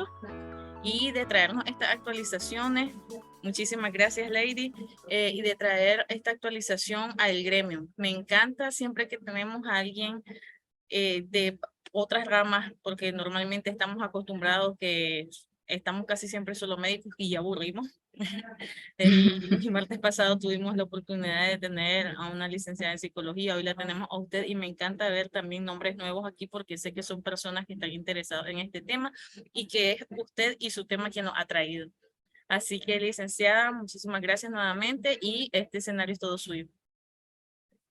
esto y de traernos estas actualizaciones. Muchísimas gracias, Lady, y de traer esta actualización al gremio. Me encanta siempre que tenemos a alguien de otras ramas, porque normalmente estamos acostumbrados que estamos casi siempre solo médicos y ya aburrimos. El martes pasado tuvimos la oportunidad de tener a una licenciada en psicología, hoy la tenemos a usted y me encanta ver también nombres nuevos aquí porque sé que son personas que están interesadas en este tema y que es usted y su tema quien nos ha traído. Así que, licenciada, muchísimas gracias nuevamente y este escenario es todo suyo.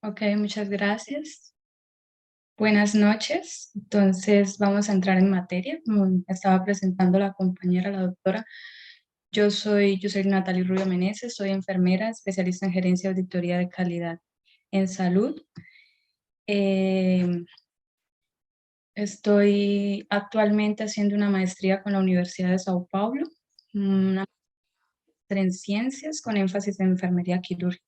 Ok, muchas gracias. Buenas noches. Entonces vamos a entrar en materia. Como estaba presentando la compañera, la doctora, yo soy Natalie Rubio Meneses, soy enfermera, especialista en gerencia y auditoría de calidad en salud. Estoy actualmente haciendo una maestría con la Universidad de Sao Paulo, una maestría en ciencias con énfasis en enfermería quirúrgica.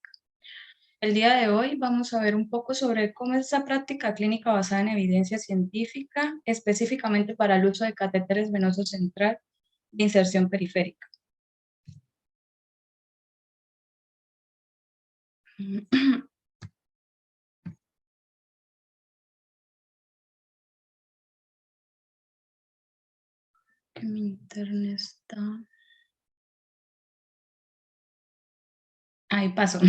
El día de hoy vamos a ver un poco sobre cómo es esa práctica clínica basada en evidencia científica, específicamente para el uso de catéteres venosos central de inserción periférica. Que mi internet está... Ahí paso.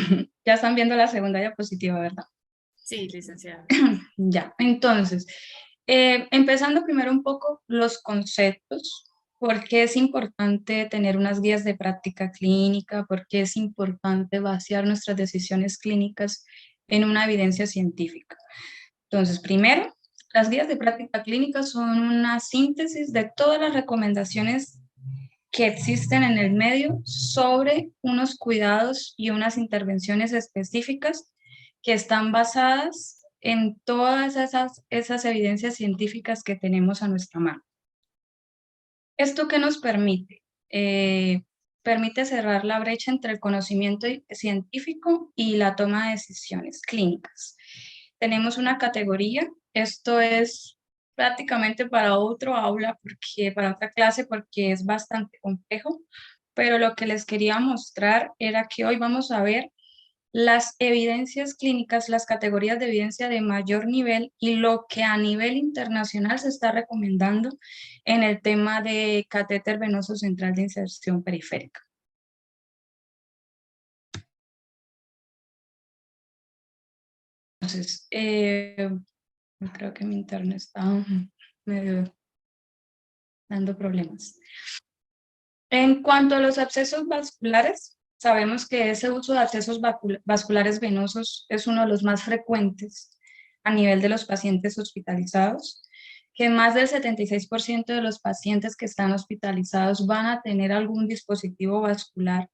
Ya están viendo la segunda diapositiva, ¿verdad? Sí, licenciada. Ya, entonces, empezando primero un poco los conceptos, por qué es importante tener unas guías de práctica clínica, por qué es importante vaciar nuestras decisiones clínicas en una evidencia científica. Entonces, primero, las guías de práctica clínica son una síntesis de todas las recomendaciones que existen en el medio sobre unos cuidados y unas intervenciones específicas que están basadas en todas esas evidencias científicas que tenemos a nuestra mano. ¿Esto qué nos permite? Permite cerrar la brecha entre el conocimiento científico y la toma de decisiones clínicas. Tenemos una categoría, esto es prácticamente para otro aula, para otra clase, porque es bastante complejo, pero lo que les quería mostrar era que hoy vamos a ver las evidencias clínicas, las categorías de evidencia de mayor nivel y lo que a nivel internacional se está recomendando en el tema de catéter venoso central de inserción periférica. Entonces, creo que mi internet está medio dando problemas. En cuanto a los abscesos vasculares, sabemos que ese uso de abscesos vasculares venosos es uno de los más frecuentes a nivel de los pacientes hospitalizados, que más del 76% de los pacientes que están hospitalizados van a tener algún dispositivo vascular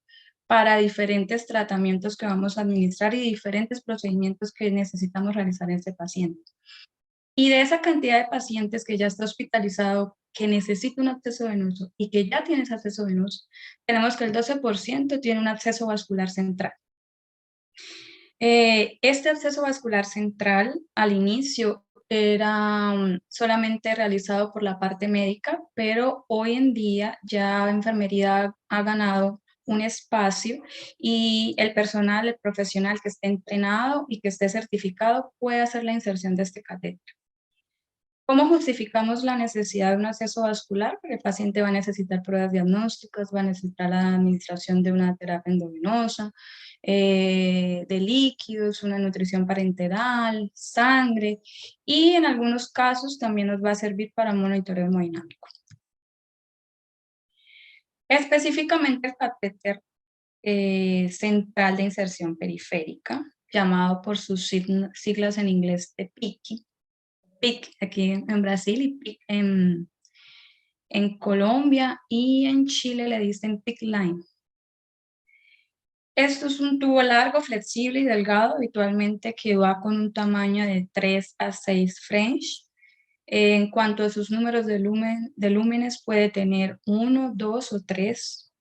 para diferentes tratamientos que vamos a administrar y diferentes procedimientos que necesitamos realizar en ese paciente. Y de esa cantidad de pacientes que ya está hospitalizado, que necesita un acceso venoso y que ya tiene ese acceso venoso, tenemos que el 12% tiene un acceso vascular central. Este acceso vascular central al inicio era solamente realizado por la parte médica, pero hoy en día ya enfermería ha ganado un espacio y el personal, el profesional que esté entrenado y que esté certificado puede hacer la inserción de este catéter. ¿Cómo justificamos la necesidad de un acceso vascular? Porque el paciente va a necesitar pruebas diagnósticas, va a necesitar la administración de una terapia endovenosa, de líquidos, una nutrición parenteral, sangre, y en algunos casos también nos va a servir para monitoreo hemodinámico. Específicamente el catéter central de inserción periférica, llamado por sus siglas en inglés de PICI, PIC aquí en Brasil y PIC en Colombia, y en Chile le dicen PIC Line. Esto es un tubo largo, flexible y delgado, habitualmente que va con un tamaño de 3 a 6 French. En cuanto a sus números de lúmenes, puede tener 1, 2 o 3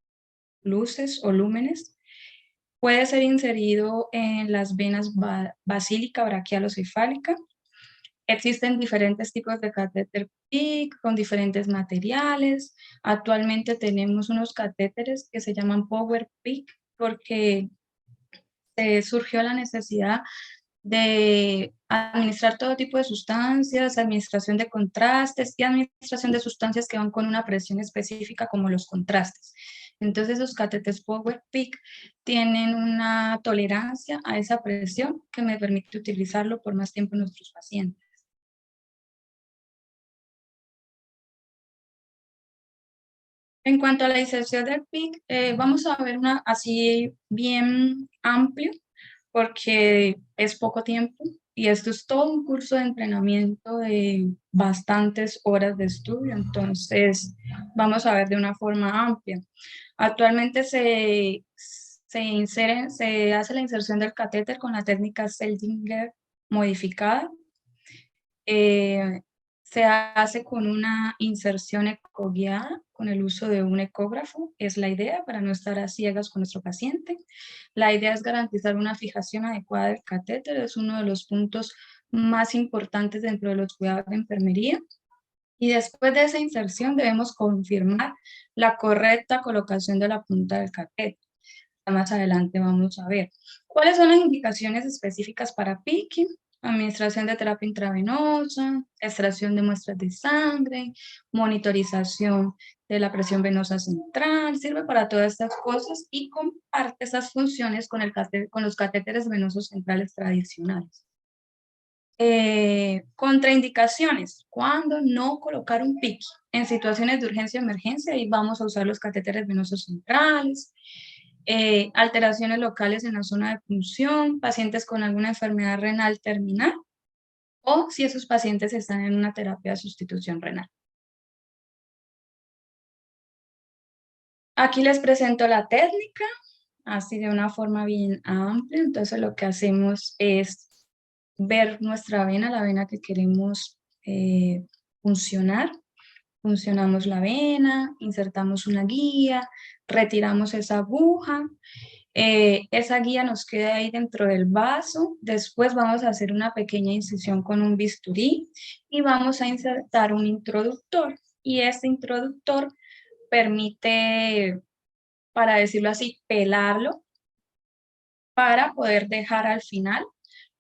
luces o lúmenes. Puede ser inserido en las venas basílica, braquial o cefálica. Existen diferentes tipos de catéter PICC con diferentes materiales. Actualmente tenemos unos catéteres que se llaman Power PICC porque surgió la necesidad de administrar todo tipo de sustancias, administración de contrastes y administración de sustancias que van con una presión específica como los contrastes. Entonces los catéteres Power PICC tienen una tolerancia a esa presión que me permite utilizarlo por más tiempo en nuestros pacientes. En cuanto a la inserción del PICC, vamos a ver una así bien amplio porque es poco tiempo y esto es todo un curso de entrenamiento de bastantes horas de estudio, entonces vamos a ver de una forma amplia. Actualmente se hace la inserción del catéter con la técnica Seldinger modificada. Se hace con una inserción ecoguiada, con el uso de un ecógrafo, es la idea para no estar a ciegas con nuestro paciente. La idea es garantizar una fijación adecuada del catéter, es uno de los puntos más importantes dentro de los cuidados de enfermería. Y después de esa inserción debemos confirmar la correcta colocación de la punta del catéter. Más adelante vamos a ver cuáles son las indicaciones específicas para PICC: administración de terapia intravenosa, extracción de muestras de sangre, monitorización de la presión venosa central, sirve para todas estas cosas y comparte esas funciones con, con los catéteres venosos centrales tradicionales. Contraindicaciones: cuando no colocar un PICC en situaciones de urgencia o emergencia, y vamos a usar los catéteres venosos centrales. Alteraciones locales en la zona de punción, pacientes con alguna enfermedad renal terminal, o si esos pacientes están en una terapia de sustitución renal. Aquí les presento la técnica, así de una forma bien amplia. Entonces lo que hacemos es ver nuestra vena, la vena que queremos funcionar. Funcionamos la vena, insertamos una guía, retiramos esa aguja. Esa guía nos queda ahí dentro del vaso. Después vamos a hacer una pequeña incisión con un bisturí y vamos a insertar un introductor. Y este introductor permite, para decirlo así, pelarlo para poder dejar al final,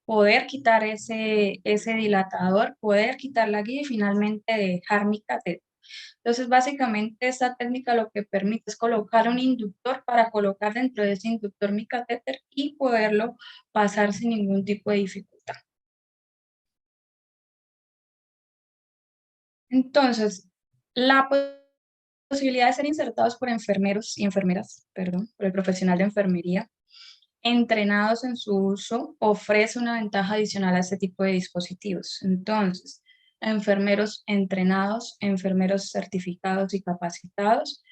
poder quitar ese dilatador, poder quitar la guía y finalmente dejar mi catéter. Entonces, básicamente, esta técnica lo que permite es colocar un inductor para colocar dentro de ese inductor mi catéter y poderlo pasar sin ningún tipo de dificultad. Entonces, la posibilidad de ser insertados por enfermeros y enfermeras, perdón, por el profesional de enfermería, entrenados en su uso, ofrece una ventaja adicional a este tipo de dispositivos. Entonces, enfermeros entrenados, enfermeros certificados y capacitados.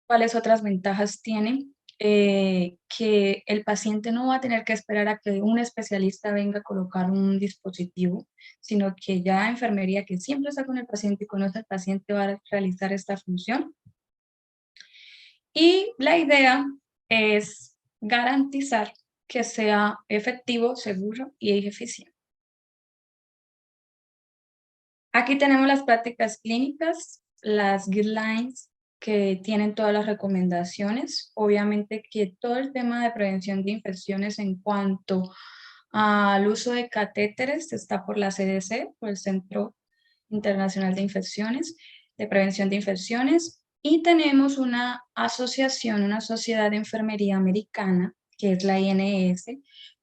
¿Cuáles otras ventajas tienen? Que el paciente no va a tener que esperar a que un especialista venga a colocar un dispositivo, sino que ya enfermería, que siempre está con el paciente y conoce al paciente, va a realizar esta función. Y la idea es garantizar que sea efectivo, seguro y eficiente. Aquí tenemos las prácticas clínicas, las guidelines que tienen todas las recomendaciones. Obviamente que todo el tema de prevención de infecciones en cuanto al uso de catéteres está por la CDC, por el Centro Internacional de Infecciones, de Prevención de Infecciones, y tenemos una asociación, una sociedad de enfermería americana, que es la INS,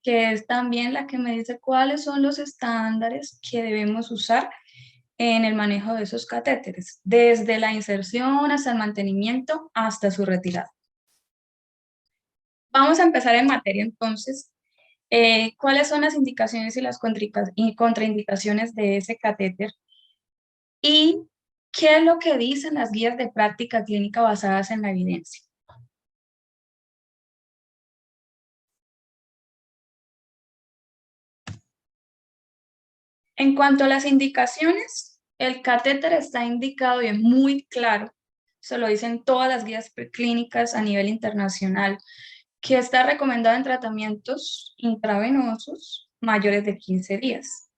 que es también la que me dice cuáles son los estándares que debemos usar en el manejo de esos catéteres, desde la inserción hasta el mantenimiento, hasta su retirada. Vamos a empezar en materia entonces. ¿Cuáles son las indicaciones y las contraindicaciones de ese catéter? ¿Y qué es lo que dicen las guías de práctica clínica basadas en la evidencia? En cuanto a las indicaciones, el catéter está indicado y es muy claro, se lo dicen todas las guías clínicas a nivel internacional, que está recomendado en tratamientos intravenosos mayores de 15 días.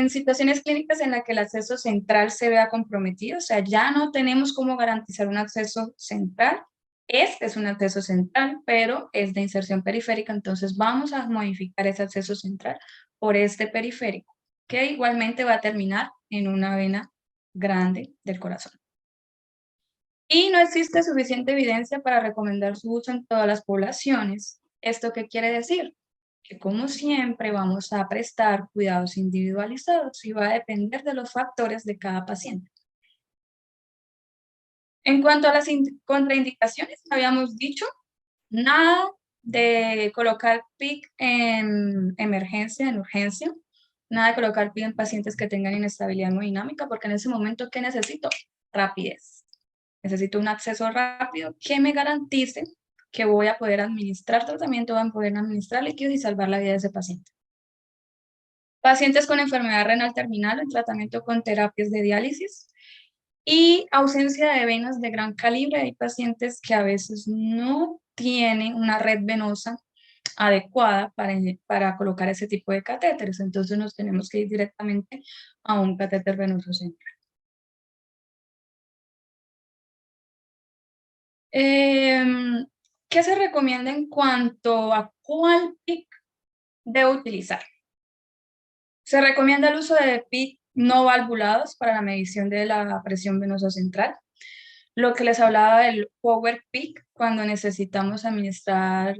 En situaciones clínicas en las que el acceso central se vea comprometido, o sea, ya no tenemos cómo garantizar un acceso central. Este es un acceso central, pero es de inserción periférica, entonces vamos a modificar ese acceso central por este periférico, que igualmente va a terminar en una vena grande del corazón. Y no existe suficiente evidencia para recomendar su uso en todas las poblaciones. ¿Esto qué quiere decir? Que como siempre vamos a prestar cuidados individualizados y va a depender de los factores de cada paciente. En cuanto a las contraindicaciones, habíamos dicho, nada de colocar PIC en emergencia, en urgencia, nada de colocar PIC en pacientes que tengan inestabilidad hemodinámica, porque en ese momento, ¿qué necesito? Rapidez. Necesito un acceso rápido que me garantice que voy a poder administrar tratamiento, voy a poder administrar líquidos y salvar la vida de ese paciente. Pacientes con enfermedad renal terminal en tratamiento con terapias de diálisis y ausencia de venas de gran calibre. Hay pacientes que a veces no tienen una red venosa adecuada para colocar ese tipo de catéteres, entonces nos tenemos que ir directamente a un catéter venoso central. ¿Qué se recomienda en cuanto a cuál PIC debo utilizar? Se recomienda el uso de PIC no valvulados para la medición de la presión venosa central. Lo que les hablaba del Power PIC, cuando necesitamos administrar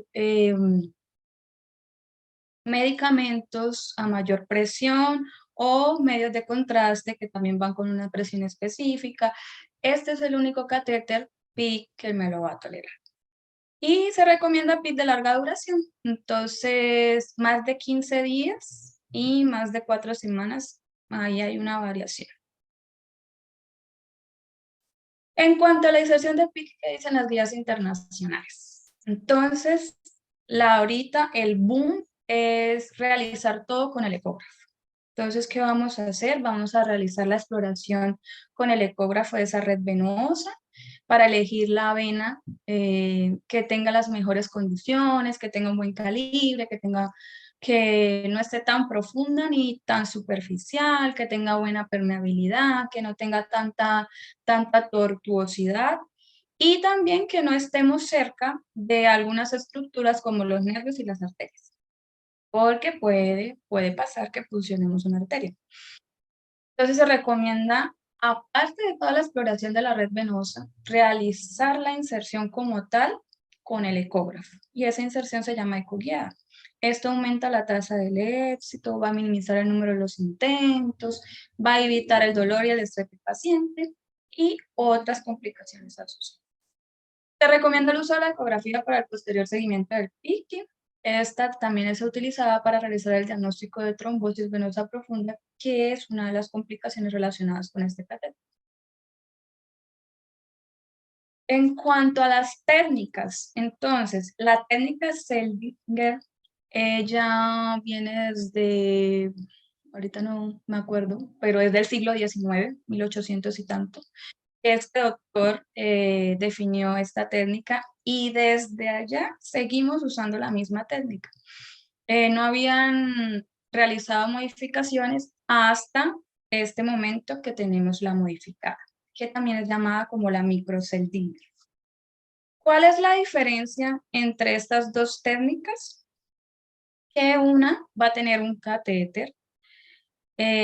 medicamentos a mayor presión o medios de contraste que también van con una presión específica. Este es el único catéter PIC que me lo va a tolerar. Y se recomienda PIC de larga duración, entonces más de 15 días y más de 4 semanas, ahí hay una variación. En cuanto a la inserción de PIC, ¿qué dicen las guías internacionales? Entonces, ahorita el boom es realizar todo con el ecógrafo. Entonces, ¿qué vamos a hacer? Vamos a realizar la exploración con el ecógrafo de esa red venosa para elegir la vena que tenga las mejores condiciones, que tenga un buen calibre, que no esté tan profunda ni tan superficial, que tenga buena permeabilidad, que no tenga tanta tortuosidad y también que no estemos cerca de algunas estructuras como los nervios y las arterias, porque puede pasar que fusionemos una arteria. Entonces se recomienda, aparte de toda la exploración de la red venosa, realizar la inserción como tal con el ecógrafo. Y esa inserción se llama ecoguiada. Esto aumenta la tasa del éxito, va a minimizar el número de los intentos, va a evitar el dolor y el estrés del paciente y otras complicaciones asociadas. Se recomienda el uso de la ecografía para el posterior seguimiento del PIC. Esta también es utilizada para realizar el diagnóstico de trombosis venosa profunda, que es una de las complicaciones relacionadas con este catéter. En cuanto a las técnicas, entonces, la técnica Seldinger, ella viene desde, ahorita no me acuerdo, pero es del siglo XIX, 1800 y tanto. Este doctor definió esta técnica y desde allá seguimos usando la misma técnica. No habían realizado modificaciones hasta este momento que tenemos la modificada, que también es llamada como la microceldinger. ¿Cuál es la diferencia entre estas dos técnicas? Que una va a tener un catéter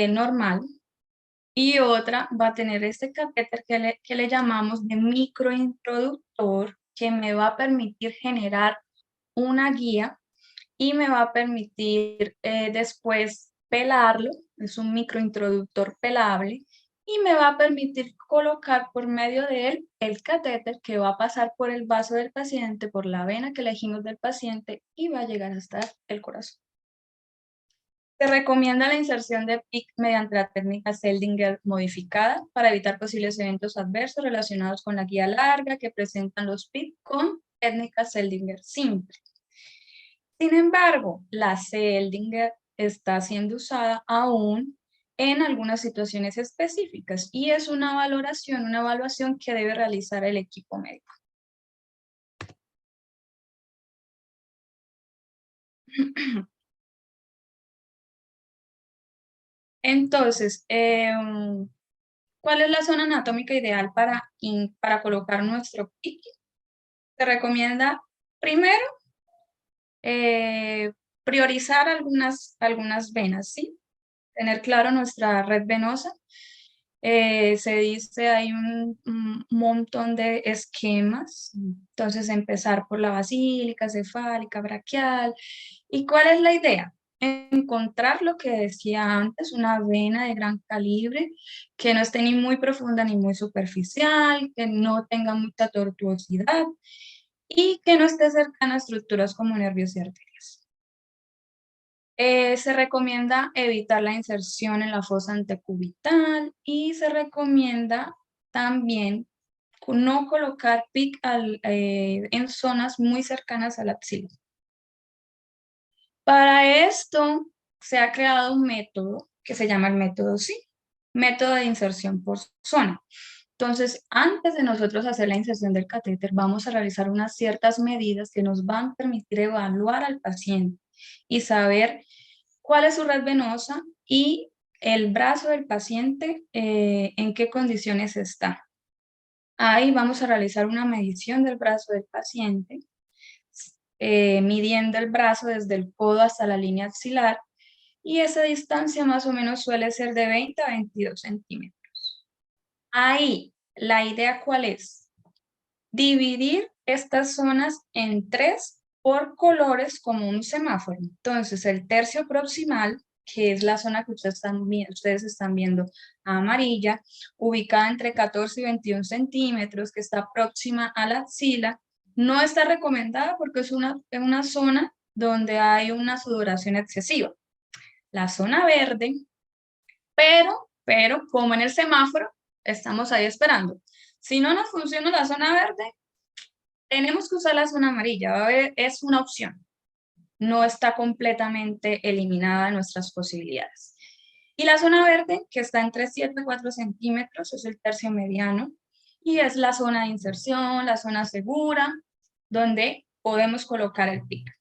normal y otra va a tener este catéter que le llamamos de microintroductor, que me va a permitir generar una guía y me va a permitir después pelarlo, es un microintroductor pelable, y me va a permitir colocar por medio de él el catéter que va a pasar por el vaso del paciente, por la vena que elegimos del paciente y va a llegar hasta el corazón. Se recomienda la inserción de PIC mediante la técnica Seldinger modificada para evitar posibles eventos adversos relacionados con la guía larga que presentan los PIC con técnica Seldinger simple. Sin embargo, la Seldinger está siendo usada aún en algunas situaciones específicas y es una evaluación que debe realizar el equipo médico. Entonces, ¿cuál es la zona anatómica ideal para colocar nuestro pique? Se recomienda primero priorizar algunas venas, ¿sí? Tener claro nuestra red venosa. Se dice, hay un montón de esquemas, entonces empezar por la basílica, cefálica, braquial. ¿Y cuál es la idea? Encontrar lo que decía antes, una vena de gran calibre, que no esté ni muy profunda ni muy superficial, que no tenga mucha tortuosidad y que no esté cercana a estructuras como nervios y arterias. Se recomienda evitar la inserción en la fosa antecubital y se recomienda también no colocar PIC en zonas muy cercanas a la axila. Para esto se ha creado un método que se llama el método SI, método de inserción por zona. Entonces, antes de nosotros hacer la inserción del catéter, vamos a realizar unas ciertas medidas que nos van a permitir evaluar al paciente y saber cuál es su red venosa y el brazo del paciente en qué condiciones está. Ahí vamos a realizar una medición del brazo del paciente, midiendo el brazo desde el codo hasta la línea axilar, y esa distancia más o menos suele ser de 20 a 22 centímetros. Ahí, la idea ¿cuál es? Dividir estas zonas en 3 por colores como un semáforo. Entonces, el tercio proximal, que es la zona que ustedes están viendo amarilla, ubicada entre 14 y 21 centímetros, que está próxima a la axila, no está recomendada porque es una zona donde hay una sudoración excesiva. La zona verde, pero como en el semáforo, estamos ahí esperando. Si no nos funciona la zona verde, tenemos que usar la zona amarilla, es una opción, no está completamente eliminada de nuestras posibilidades. Y la zona verde, que está entre 7 y 4 centímetros, es el tercio mediano, y es la zona de inserción, la zona segura, donde podemos colocar el pico.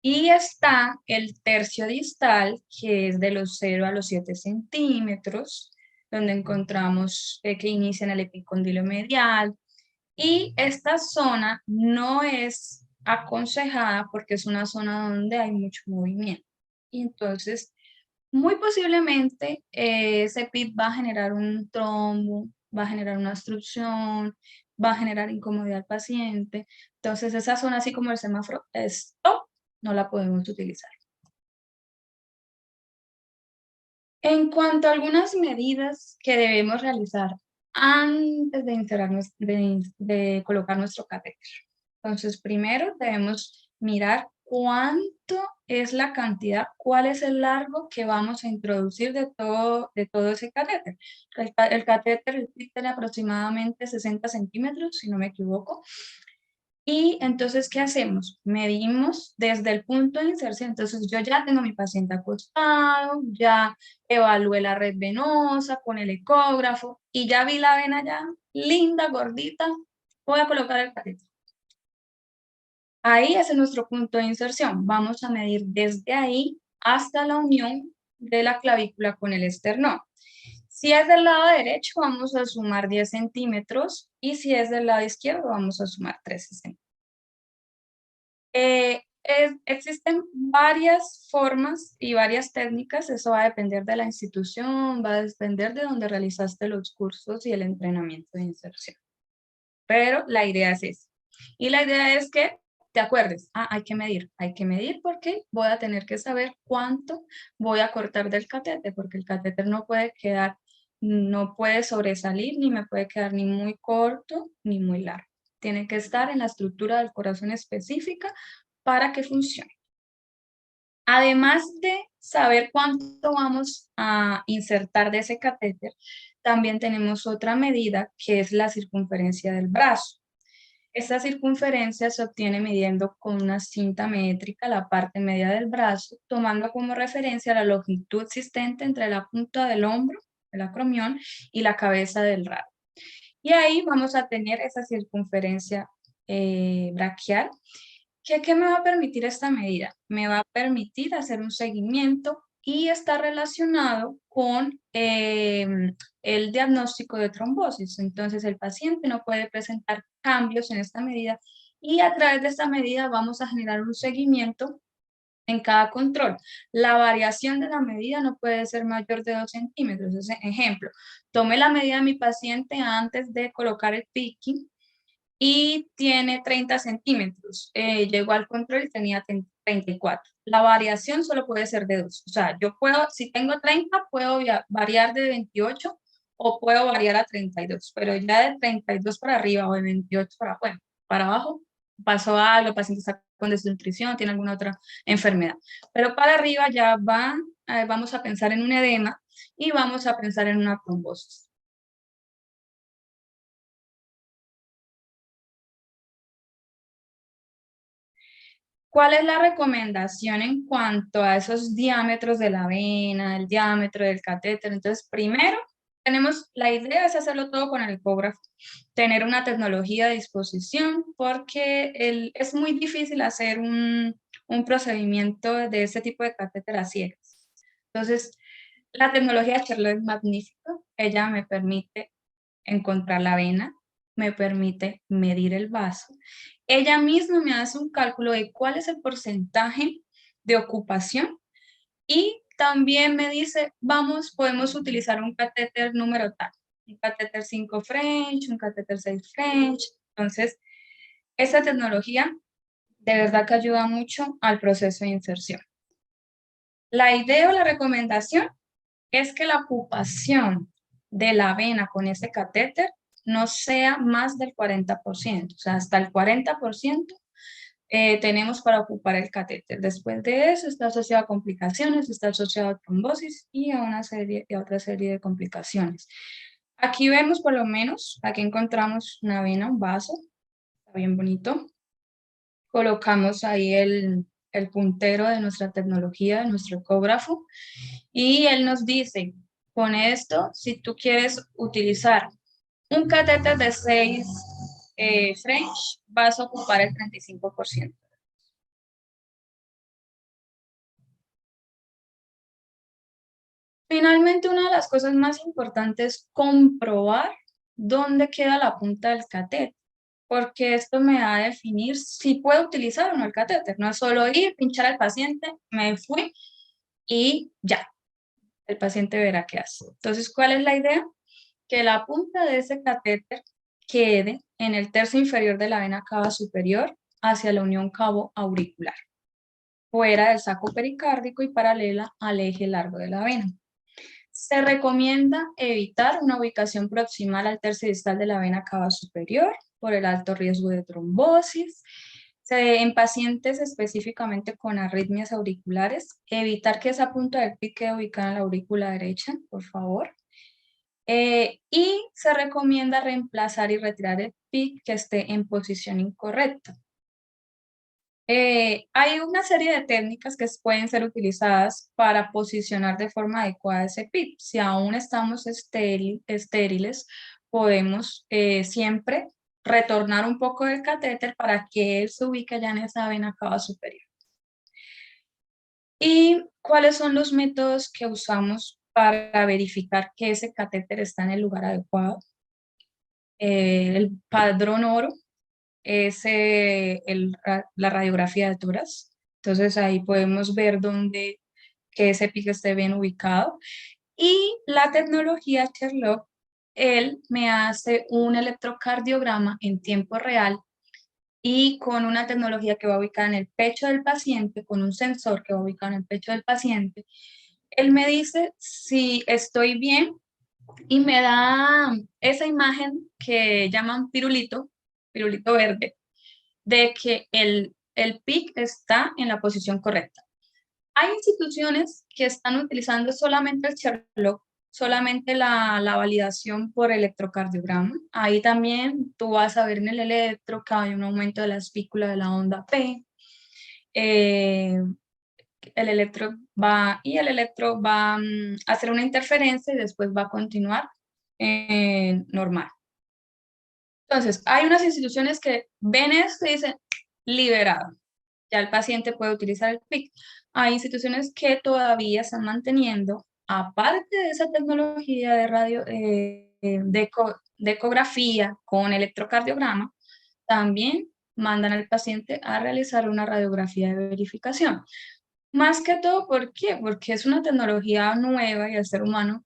Y está el tercio distal, que es de los 0 a los 7 centímetros, donde encontramos que inicia en el epicondilo medial, y esta zona no es aconsejada porque es una zona donde hay mucho movimiento. Y entonces, muy posiblemente ese PIP va a generar un trombo, va a generar una obstrucción, va a generar incomodidad al paciente. Entonces, esa zona, así como el semáforo, stop, no la podemos utilizar. En cuanto a algunas medidas que debemos realizar antes de colocar nuestro catéter. Entonces, primero debemos mirar cuánto es la cantidad, cuál es el largo que vamos a introducir de todo ese catéter. El catéter tiene aproximadamente 60 centímetros, si no me equivoco. Y entonces, ¿qué hacemos? Medimos desde el punto de inserción. Entonces, yo ya tengo a mi paciente acostado, ya evalué la red venosa con el ecógrafo y ya vi la vena ya linda, gordita. Voy a colocar el catéter. Ahí ese es nuestro punto de inserción. Vamos a medir desde ahí hasta la unión de la clavícula con el esternón. Si es del lado derecho, vamos a sumar 10 centímetros y si es del lado izquierdo, vamos a sumar 13 centímetros. Existen varias formas y varias técnicas, eso va a depender de la institución, va a depender de donde realizaste los cursos y el entrenamiento de inserción. Pero la idea es esa. Y la idea es que te acuerdes, hay que medir porque voy a tener que saber cuánto voy a cortar del catéter, porque el catéter no puede quedar, no puede sobresalir, ni me puede quedar ni muy corto, ni muy largo. Tiene que estar en la estructura del corazón específica para que funcione. Además de saber cuánto vamos a insertar de ese catéter, también tenemos otra medida que es la circunferencia del brazo. Esta circunferencia se obtiene midiendo con una cinta métrica la parte media del brazo, tomando como referencia la longitud existente entre la punta del hombro, el acromión, y la cabeza del radio. Y ahí vamos a tener esa circunferencia braquial. ¿Qué me va a permitir esta medida? Me va a permitir hacer un seguimiento y está relacionado con el diagnóstico de trombosis. Entonces, el paciente no puede presentar cambios en esta medida y a través de esta medida vamos a generar un seguimiento en cada control. La variación de la medida no puede ser mayor de 2 centímetros. Ejemplo, tomé la medida de mi paciente antes de colocar el picking y tiene 30 centímetros. Llegó al control y tenía 34. La variación solo puede ser de 2. O sea, yo puedo, si tengo 30, puedo variar de 28 o puedo variar a 32, pero ya de 32 para arriba o de 28 para, bueno, para abajo, pasó algo, el paciente está con desnutrición, tiene alguna otra enfermedad. Pero para arriba ya vamos a pensar en un edema y vamos a pensar en una trombosis. ¿Cuál es la recomendación en cuanto a esos diámetros de la vena, el diámetro del catéter? Entonces, primero, la idea es hacerlo todo con el ecógrafo, tener una tecnología a disposición, porque es muy difícil hacer un procedimiento de este tipo de catéter a ciegas. Entonces, la tecnología de Charlotte es magnífica. Ella me permite encontrar la vena, me permite medir el vaso. Ella misma me hace un cálculo de cuál es el porcentaje de ocupación y también me dice, podemos utilizar un catéter número tal, un catéter 5 French, un catéter 6 French. Entonces, esta tecnología de verdad que ayuda mucho al proceso de inserción. La idea o la recomendación es que la ocupación de la vena con ese catéter no sea más del 40%, o sea, hasta el 40% tenemos para ocupar el catéter. Después de eso está asociado a complicaciones, está asociado a trombosis y a otra serie de complicaciones. Aquí vemos por lo menos, aquí encontramos una vena, un vaso, está bien bonito. Colocamos ahí el puntero de nuestra tecnología, de nuestro ecógrafo, y él nos dice, con esto, si tú quieres utilizar un catéter de 6 French, vas a ocupar el 35%. Finalmente, una de las cosas más importantes es comprobar dónde queda la punta del catéter, porque esto me va a definir si puedo utilizar o no el catéter. No es solo ir, pinchar al paciente, me fui y ya, el paciente verá qué hace. Entonces, ¿cuál es la idea? Que la punta de ese catéter quede en el tercio inferior de la vena cava superior hacia la unión cabo auricular, fuera del saco pericárdico y paralela al eje largo de la vena. Se recomienda evitar una ubicación proximal al tercio distal de la vena cava superior por el alto riesgo de trombosis. En pacientes específicamente con arritmias auriculares, evitar que esa punta del PIC quede ubicada en la aurícula derecha, por favor. Y se recomienda reemplazar y retirar el PIC que esté en posición incorrecta. Hay una serie de técnicas que pueden ser utilizadas para posicionar de forma adecuada ese PIC. Si aún estamos estériles, podemos siempre retornar un poco del catéter para que él se ubique ya en esa vena cava superior. ¿Y cuáles son los métodos que usamos para verificar que ese catéter está en el lugar adecuado? El padrón oro es la radiografía de tórax. Entonces ahí podemos ver que ese pico esté bien ubicado. Y la tecnología Sherlock, él me hace un electrocardiograma en tiempo real y con una tecnología que va ubicada en el pecho del paciente, con un sensor que va ubicado en el pecho del paciente. Él me dice si estoy bien y me da esa imagen que llaman pirulito verde, de que el PIC está en la posición correcta. Hay instituciones que están utilizando solamente el Sherlock, solamente la validación por electrocardiograma. Ahí también tú vas a ver en el electro que hay un aumento de la espícula de la onda P. El electro va a hacer una interferencia y después va a continuar normal. Entonces, hay unas instituciones que ven esto y dicen, liberado. ya el paciente puede utilizar el PIC. Hay instituciones que todavía están manteniendo, aparte de esa tecnología de radio, de ecografía con electrocardiograma, también mandan al paciente a realizar una radiografía de verificación. Más que todo, ¿por qué? Porque es una tecnología nueva y el ser humano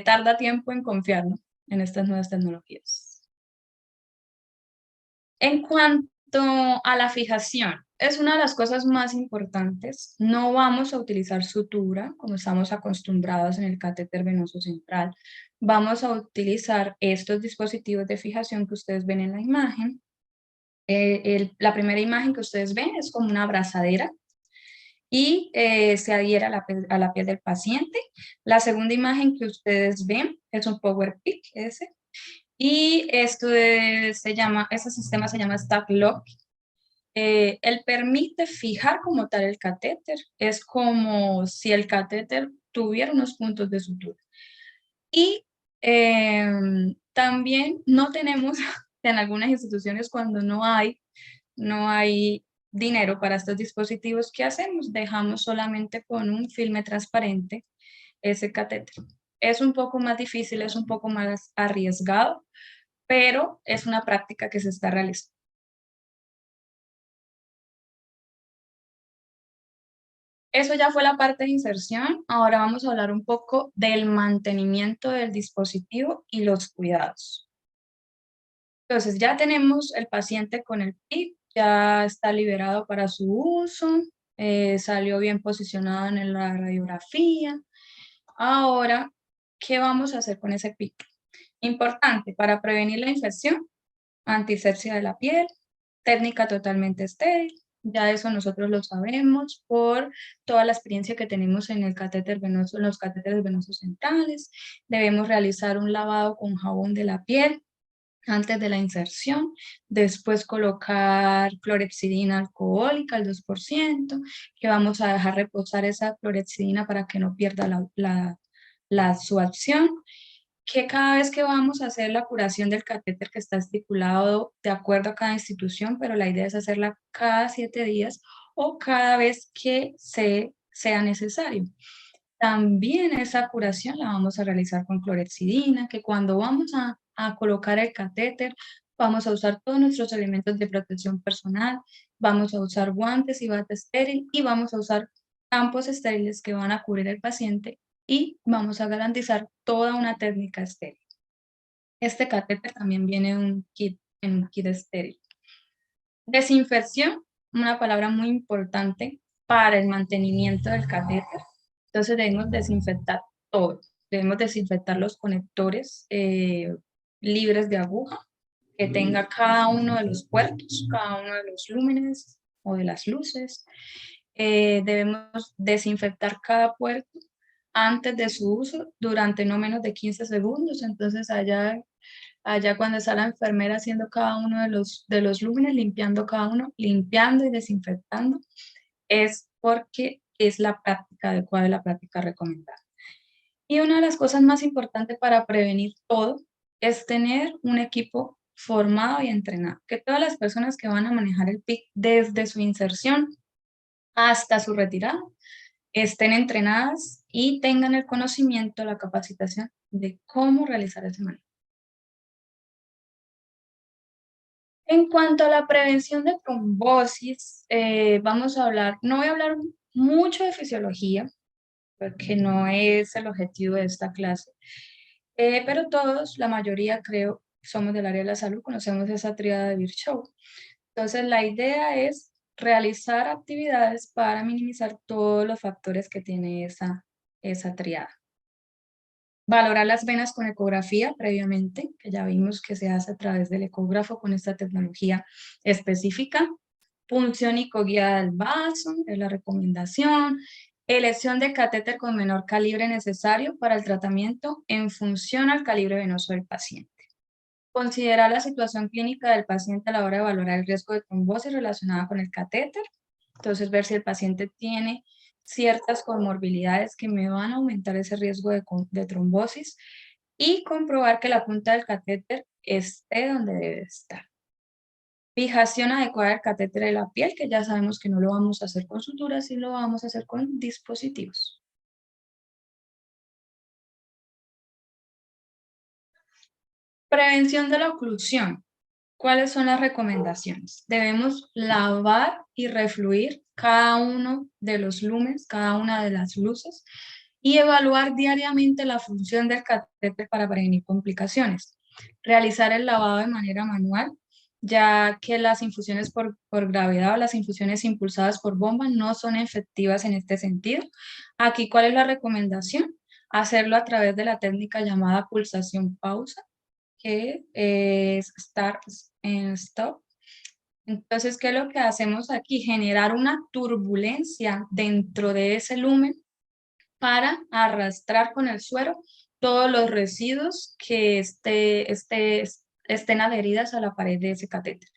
tarda tiempo en confiar, ¿no?, en estas nuevas tecnologías. En cuanto a la fijación, es una de las cosas más importantes. No vamos a utilizar sutura, como estamos acostumbrados en el catéter venoso central. Vamos a utilizar estos dispositivos de fijación que ustedes ven en la imagen. La primera imagen que ustedes ven es como una abrazadera y se adhiere a la piel del paciente. La segunda imagen que ustedes ven es un Power Pick ese. Y ese sistema se llama Stack Lock. Él permite fijar como tal el catéter. Es como si el catéter tuviera unos puntos de sutura. Y también no tenemos, en algunas instituciones cuando no hay dinero para estos dispositivos, ¿qué hacemos? Dejamos solamente con un filme transparente ese catéter. Es un poco más difícil, es un poco más arriesgado, pero es una práctica que se está realizando. Eso ya fue la parte de inserción. Ahora vamos a hablar un poco del mantenimiento del dispositivo y los cuidados. Entonces, ya tenemos el paciente con el PIC, ya está liberado para su uso, salió bien posicionado en la radiografía. Ahora, ¿qué vamos a hacer con ese PIC? Importante, para prevenir la infección, antisepsia de la piel, técnica totalmente estéril. Ya eso nosotros lo sabemos por toda la experiencia que tenemos en el catéter venoso, en los catéteres venosos centrales. Debemos realizar un lavado con jabón de la piel antes de la inserción, después colocar clorhexidina alcohólica al 2%, que vamos a dejar reposar esa clorhexidina para que no pierda su acción, que cada vez que vamos a hacer la curación del catéter que está estipulado de acuerdo a cada institución, pero la idea es hacerla cada 7 días o cada vez que sea necesario. También esa curación la vamos a realizar con clorhexidina, que cuando vamos a colocar el catéter, vamos a usar todos nuestros elementos de protección personal, vamos a usar guantes y bata estéril y vamos a usar campos estériles que van a cubrir el paciente y vamos a garantizar toda una técnica estéril. Este catéter también viene en un kit estéril. Desinfección, una palabra muy importante para el mantenimiento del catéter. Entonces debemos desinfectar todo. Debemos desinfectar los conectores libres de aguja, que tenga cada uno de los puertos, cada uno de los lúmenes o de las luces. Debemos desinfectar cada puerto antes de su uso durante no menos de 15 segundos. Entonces allá cuando está la enfermera haciendo cada uno de los lúmenes, limpiando cada uno, limpiando y desinfectando, es porque es la práctica adecuada y la práctica recomendada. Y una de las cosas más importantes para prevenir todo es tener un equipo formado y entrenado, que todas las personas que van a manejar el PIC desde su inserción hasta su retirada estén entrenadas y tengan el conocimiento, la capacitación de cómo realizar ese manejo. En cuanto a la prevención de trombosis, no voy a hablar mucho de fisiología, porque no es el objetivo de esta clase, pero todos, la mayoría creo, somos del área de la salud, conocemos esa tríada de Virchow. Entonces, la idea es realizar actividades para minimizar todos los factores que tiene esa tríada. Valorar las venas con ecografía previamente, que ya vimos que se hace a través del ecógrafo con esta tecnología específica. Punción icoguiada del vaso, es la recomendación. Elección de catéter con menor calibre necesario para el tratamiento en función al calibre venoso del paciente. Considerar la situación clínica del paciente a la hora de valorar el riesgo de trombosis relacionada con el catéter. Entonces, ver si el paciente tiene ciertas comorbilidades que me van a aumentar ese riesgo de trombosis y comprobar que la punta del catéter esté donde debe estar. Fijación adecuada del catéter de la piel, que ya sabemos que no lo vamos a hacer con suturas, sino lo vamos a hacer con dispositivos. Prevención de la oclusión. ¿Cuáles son las recomendaciones? Debemos lavar y refluir cada uno de los lúmenes, cada una de las luces, y evaluar diariamente la función del catéter para prevenir complicaciones. Realizar el lavado de manera manual, ya que las infusiones por gravedad o las infusiones impulsadas por bomba no son efectivas en este sentido. Aquí, ¿cuál es la recomendación? Hacerlo a través de la técnica llamada pulsación pausa, que es start and stop. Entonces, ¿qué es lo que hacemos aquí? Generar una turbulencia dentro de ese lumen para arrastrar con el suero todos los residuos que estén adheridas a la pared de ese catéter.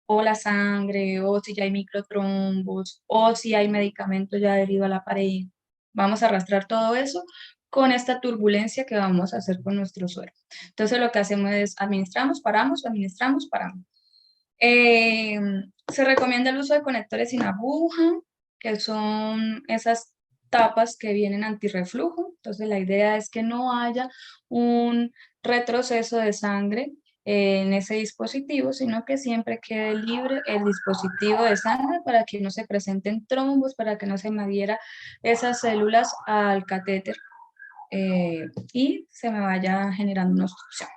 O la sangre, o si ya hay microtrombos, o si hay medicamento ya adherido a la pared. Vamos a arrastrar todo eso con esta turbulencia que vamos a hacer con nuestro suero. Entonces lo que hacemos es administramos, paramos, administramos, paramos. Eh, Se recomienda el uso de conectores sin aguja, que son esas tapas que vienen antirreflujo. Entonces la idea es que no haya un retroceso de sangre en ese dispositivo, sino que siempre quede libre el dispositivo de sangre para que no se presenten trombos, para que no se me adhiera esas células al catéter y se me vaya generando una obstrucción.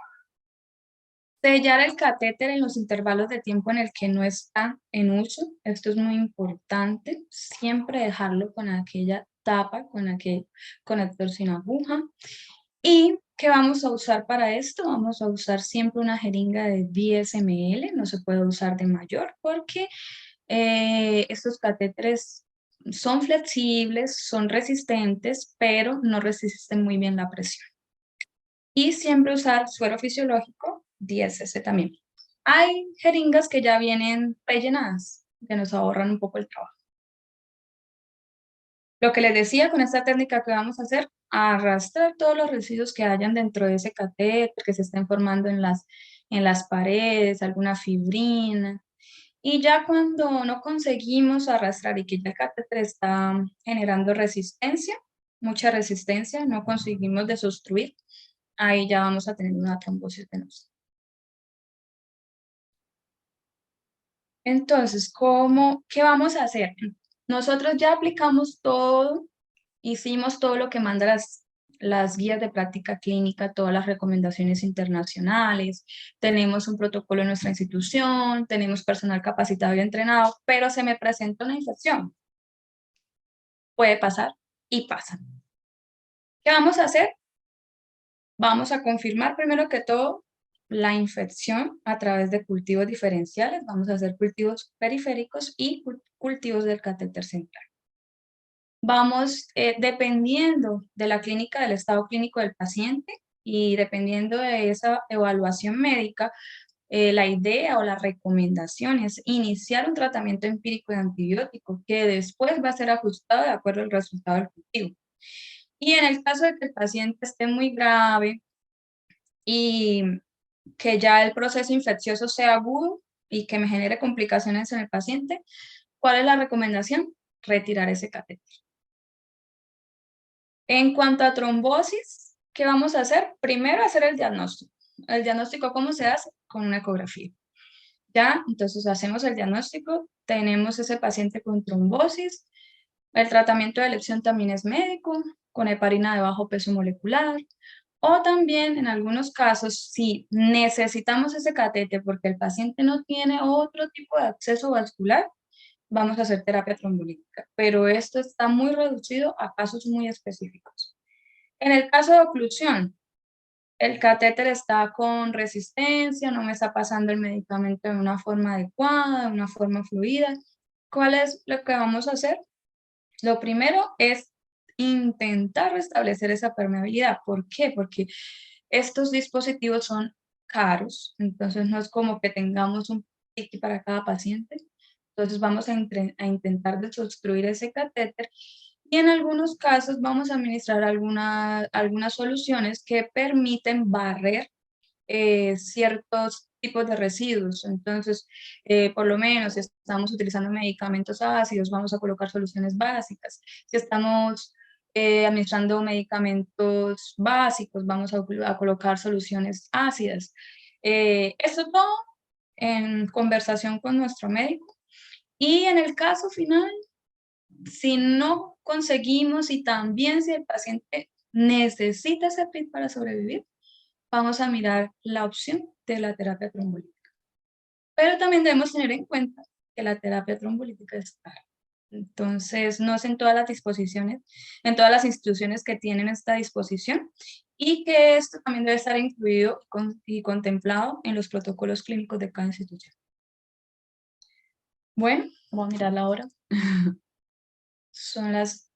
Sellar el catéter en los intervalos de tiempo en el que no está en uso. Esto es muy importante. Siempre dejarlo con aquella tapa, con aquel conector sin aguja. ¿Y qué vamos a usar para esto? Vamos a usar siempre una jeringa de 10 ml. No se puede usar de mayor porque estos catéteres son flexibles, son resistentes, pero no resisten muy bien la presión. Y siempre usar suero fisiológico 10 cc también. Hay jeringas que ya vienen rellenadas, que nos ahorran un poco el trabajo. Lo que les decía con esta técnica que vamos a hacer, arrastrar todos los residuos que hayan dentro de ese catéter, que se estén formando en las paredes, alguna fibrina. Y ya cuando no conseguimos arrastrar y que ya el catéter está generando resistencia, mucha resistencia, no conseguimos desobstruir, ahí ya vamos a tener una trombosis venosa. Entonces, ¿qué vamos a hacer? Nosotros ya aplicamos todo, hicimos todo lo que manda las guías de práctica clínica, todas las recomendaciones internacionales, tenemos un protocolo en nuestra institución, tenemos personal capacitado y entrenado, pero se me presenta una infección. Puede pasar y pasa. ¿Qué vamos a hacer? Vamos a confirmar primero que todo la infección a través de cultivos diferenciales. Vamos a hacer cultivos periféricos y cultivos del catéter central. Vamos, dependiendo de la clínica, del estado clínico del paciente y dependiendo de esa evaluación médica, la idea o la recomendación es iniciar un tratamiento empírico de antibiótico que después va a ser ajustado de acuerdo al resultado del cultivo. Y en el caso de que el paciente esté muy grave y que ya el proceso infeccioso sea agudo y que me genere complicaciones en el paciente, ¿cuál es la recomendación? Retirar ese catéter. En cuanto a trombosis, ¿qué vamos a hacer? Primero hacer el diagnóstico. ¿El diagnóstico cómo se hace? Con una ecografía. Ya, entonces hacemos el diagnóstico, tenemos ese paciente con trombosis, el tratamiento de elección también es médico, con heparina de bajo peso molecular, o también en algunos casos, si necesitamos ese catéter porque el paciente no tiene otro tipo de acceso vascular, vamos a hacer terapia trombolítica, pero esto está muy reducido a casos muy específicos. En el caso de oclusión, el catéter está con resistencia, no me está pasando el medicamento de una forma adecuada, de una forma fluida. ¿Cuál es lo que vamos a hacer? Lo primero es intentar restablecer esa permeabilidad. ¿Por qué? Porque estos dispositivos son caros, entonces no es como que tengamos un kit para cada paciente. Entonces vamos a intentar desobstruir ese catéter y en algunos casos vamos a administrar algunas soluciones que permiten barrer ciertos tipos de residuos. Entonces, por lo menos, si estamos utilizando medicamentos ácidos, vamos a colocar soluciones básicas. Si estamos administrando medicamentos básicos, vamos a colocar soluciones ácidas. Esto todo en conversación con nuestro médico. Y en el caso final, si no conseguimos y también si el paciente necesita ese PRIT para sobrevivir, vamos a mirar la opción de la terapia trombolítica. Pero también debemos tener en cuenta que la terapia trombolítica es cara. Entonces, no es en todas las disposiciones, en todas las instituciones que tienen esta disposición, y que esto también debe estar incluido y contemplado en los protocolos clínicos de cada institución. Bueno, vamos a mirar la hora. Son las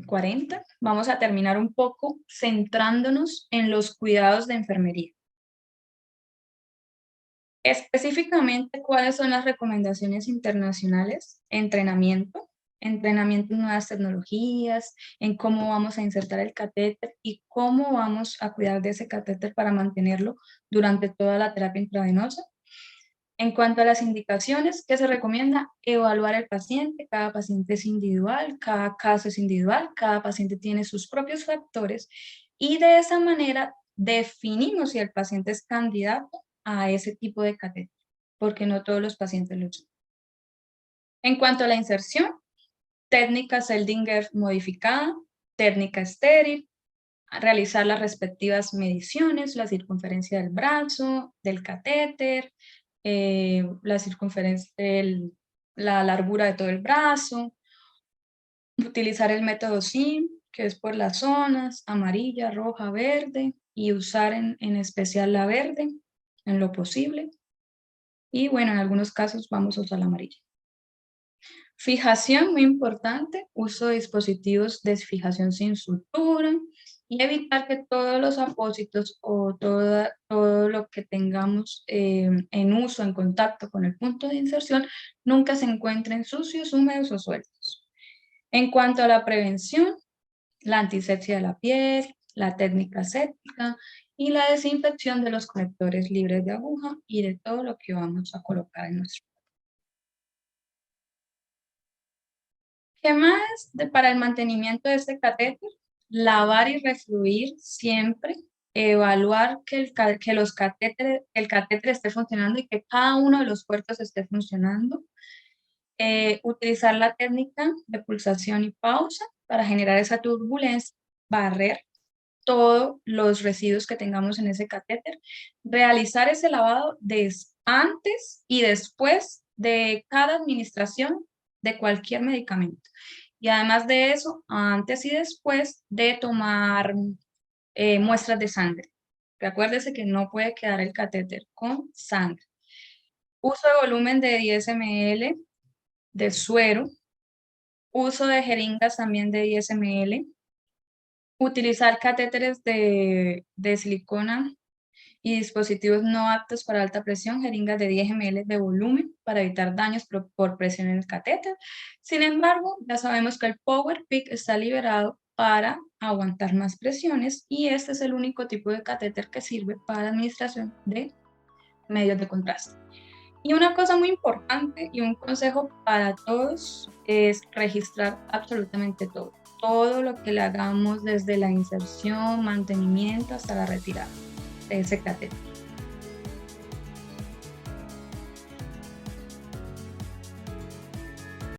40. Vamos a terminar un poco centrándonos en los cuidados de enfermería. Específicamente, ¿cuáles son las recomendaciones internacionales? Entrenamiento en nuevas tecnologías, en cómo vamos a insertar el catéter y cómo vamos a cuidar de ese catéter para mantenerlo durante toda la terapia intravenosa. En cuanto a las indicaciones, ¿qué se recomienda? Evaluar al paciente. Cada paciente es individual, cada caso es individual, cada paciente tiene sus propios factores y de esa manera definimos si el paciente es candidato a ese tipo de catéter, porque no todos los pacientes lo son. En cuanto a la inserción, técnica Seldinger modificada, técnica estéril, realizar las respectivas mediciones, la circunferencia del brazo, del catéter, la circunferencia, la largura de todo el brazo, utilizar el método SIM, que es por las zonas, amarilla, roja, verde, y usar en especial la verde en lo posible. Y bueno, en algunos casos vamos a usar la amarilla. Fijación, muy importante, uso de dispositivos de fijación sin sutura y evitar que todos los apósitos o todo lo que tengamos en uso, en contacto con el punto de inserción, nunca se encuentren sucios, húmedos o sueltos. En cuanto a la prevención, la antisepsia de la piel, la técnica séptica y la desinfección de los conectores libres de aguja y de todo lo que vamos a colocar en nuestro. ¿Qué más para el mantenimiento de este catéter? Lavar y refluir siempre, evaluar que el catéter esté funcionando y que cada uno de los puertos esté funcionando. Utilizar la técnica de pulsación y pausa para generar esa turbulencia, barrer todos los residuos que tengamos en ese catéter, realizar ese lavado antes y después de cada administración de cualquier medicamento. Y además de eso, antes y después de tomar muestras de sangre. Recuérdese que no puede quedar el catéter con sangre. Uso de volumen de 10 ml de suero. Uso de jeringas también de 10 ml. Utilizar catéteres de silicona y dispositivos no aptos para alta presión, jeringas de 10 ml de volumen para evitar daños por presión en el catéter. Sin embargo, ya sabemos que el Power Peak está liberado para aguantar más presiones y este es el único tipo de catéter que sirve para administración de medios de contraste. Y una cosa muy importante y un consejo para todos es registrar absolutamente todo lo que le hagamos desde la inserción, mantenimiento hasta la retirada de ese catéter.